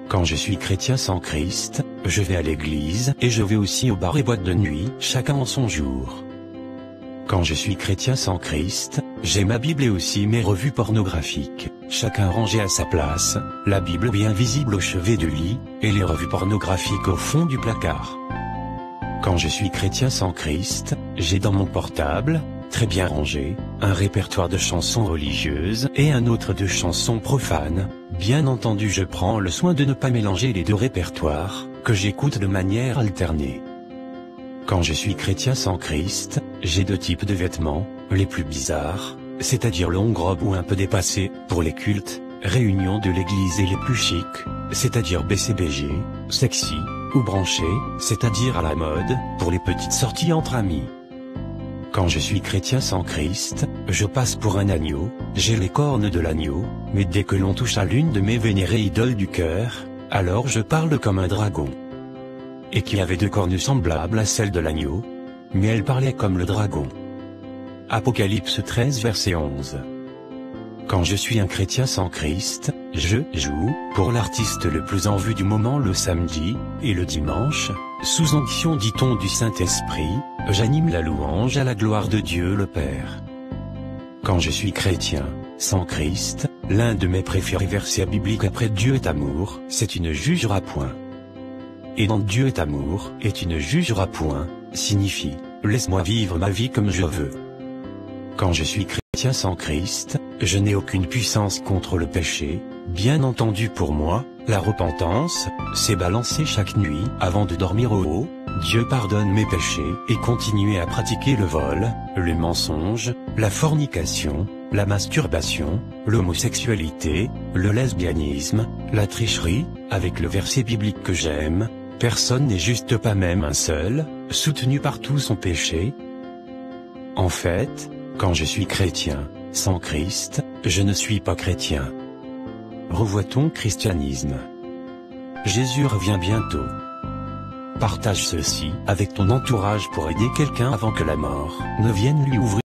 Quand je suis chrétien sans Christ, je vais à l'église et je vais aussi aux bars et boîtes de nuit, chacun en son jour. Quand je suis chrétien sans Christ, j'ai ma Bible et aussi mes revues pornographiques, chacun rangé à sa place, la Bible bien visible au chevet du lit, et les revues pornographiques au fond du placard. Quand je suis chrétien sans Christ, j'ai dans mon portable, très bien rangé, un répertoire de chansons religieuses et un autre de chansons profanes. Bien entendu, je prends le soin de ne pas mélanger les deux répertoires, que j'écoute de manière alternée. Quand je suis chrétien sans Christ, j'ai deux types de vêtements, les plus bizarres, c'est-à-dire longue robe ou un peu dépassée, pour les cultes, réunions de l'église, et les plus chics, c'est-à-dire BCBG, sexy, ou branchés, c'est-à-dire à la mode, pour les petites sorties entre amis. Quand je suis chrétien sans Christ, je passe pour un agneau, j'ai les cornes de l'agneau, mais dès que l'on touche à l'une de mes vénérées idoles du cœur, alors je parle comme un dragon. Et qui avait deux cornes semblables à celles de l'agneau, mais elle parlait comme le dragon. Apocalypse 13 verset 11. Quand je suis un chrétien sans Christ, je joue, pour l'artiste le plus en vue du moment le samedi, et le dimanche, sous onction dit-on du Saint-Esprit, j'anime la louange à la gloire de Dieu le Père. Quand je suis chrétien, sans Christ, l'un de mes préférés versets bibliques après Dieu est amour, c'est tu ne jugeras point. Et dans Dieu est amour, et tu ne jugeras point, signifie, laisse-moi vivre ma vie comme je veux. Quand je suis chrétien sans Christ, je n'ai aucune puissance contre le péché. Bien entendu, pour moi, la repentance, c'est balancer chaque nuit avant de dormir au haut, Dieu pardonne mes péchés, et continuer à pratiquer le vol, le mensonge, la fornication, la masturbation, l'homosexualité, le lesbianisme, la tricherie, avec le verset biblique que j'aime, personne n'est juste, pas même un seul, soutenu par tout son péché. En fait, quand je suis chrétien, sans Christ, je ne suis pas chrétien. Revois ton christianisme. Jésus revient bientôt. Partage ceci avec ton entourage pour aider quelqu'un avant que la mort ne vienne lui ouvrir.